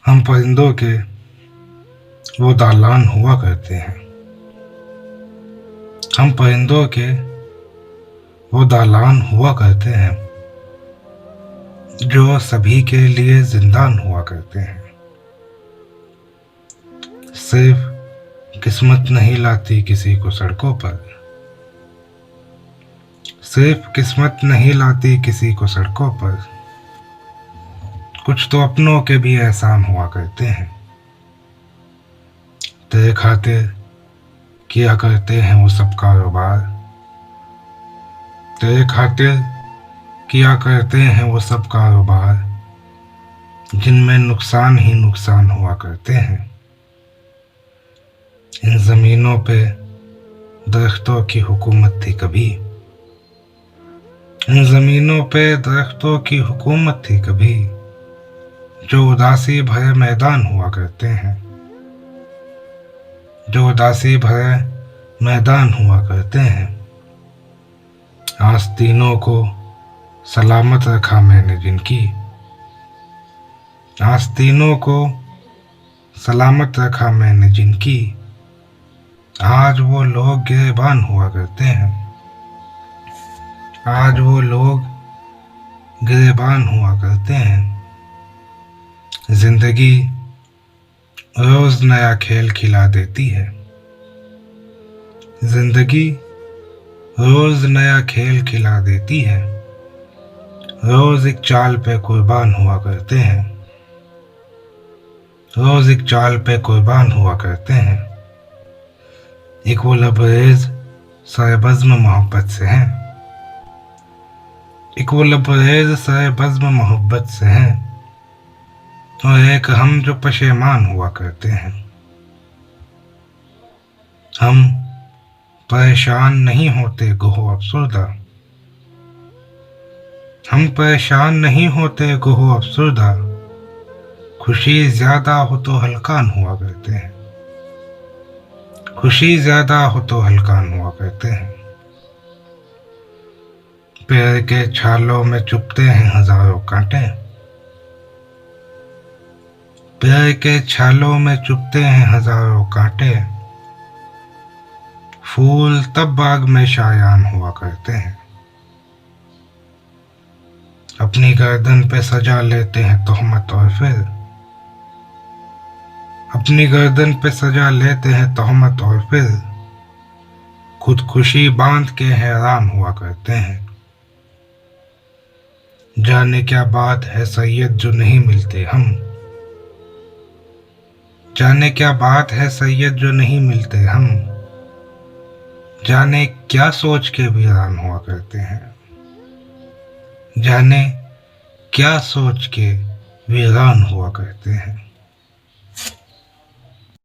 हम परिंदों के वो दालान हुआ करते हैं। हम परिंदों के वो दालान हुआ करते हैं जो सभी के लिए जिंदान हुआ करते हैं। सिर्फ किस्मत नहीं लाती किसी को सड़कों पर, सिर्फ किस्मत नहीं लाती किसी को सड़कों पर, कुछ तो अपनों के भी एहसान हुआ करते हैं। तेरे खातिर किया करते हैं वो सब कारोबार, तेरे खातिर किया करते हैं वो सब कारोबार, जिनमें नुकसान ही नुकसान हुआ करते हैं। इन जमीनों पे दरख्तों की हुकूमत थी कभी, इन जमीनों पे दरख्तों की हुकूमत थी कभी, जो उदासी भरे मैदान हुआ करते हैं, जो उदासी भरे मैदान हुआ करते हैं। आस्तीनों को सलामत रखा मैंने जिनकी, आस्तीनों को सलामत रखा मैंने जिनकी, आज वो लोग गिरेबान हुआ करते हैं, आज वो लोग गिरेबान हुआ करते हैं। जिंदगी रोज नया खेल खिला देती है, जिंदगी रोज नया खेल खिला देती है। रोज एक चाल पे कुर्बान हुआ करते हैं, रोज एक चाल पे कुर्बान हुआ करते हैं। एक वो लबरेज सरबज़्म मोहब्बत से हैं, एक वो लबरेज सरबज़्म मोहब्बत से हैं, और एक हम जो पशेमान हुआ करते हैं। हम परेशान नहीं होते गोहो अफसुर्दा, हम परेशान नहीं होते गोहो अफसुर्दा, खुशी ज्यादा हो तो हल्कान हुआ करते हैं, खुशी ज्यादा हो तो हल्कान हुआ करते हैं। पैर के छालों में चुभते हैं हजारों कांटे, पैर के छालों में चुभते हैं हजारों कांटे, फूल तब बाग में शायान हुआ करते हैं। अपनी गर्दन पे सजा लेते हैं तोहमत और फिर, अपनी गर्दन पे सजा लेते हैं तोहमत और फिर, खुदकुशी बांध के हैरान हुआ करते हैं। जाने क्या बात है सैयद जो नहीं मिलते हम, जाने क्या बात है सैयद जो नहीं मिलते हम, जाने क्या सोच के वीरान हुआ करते हैं, जाने क्या सोच के वीरान हुआ करते हैं।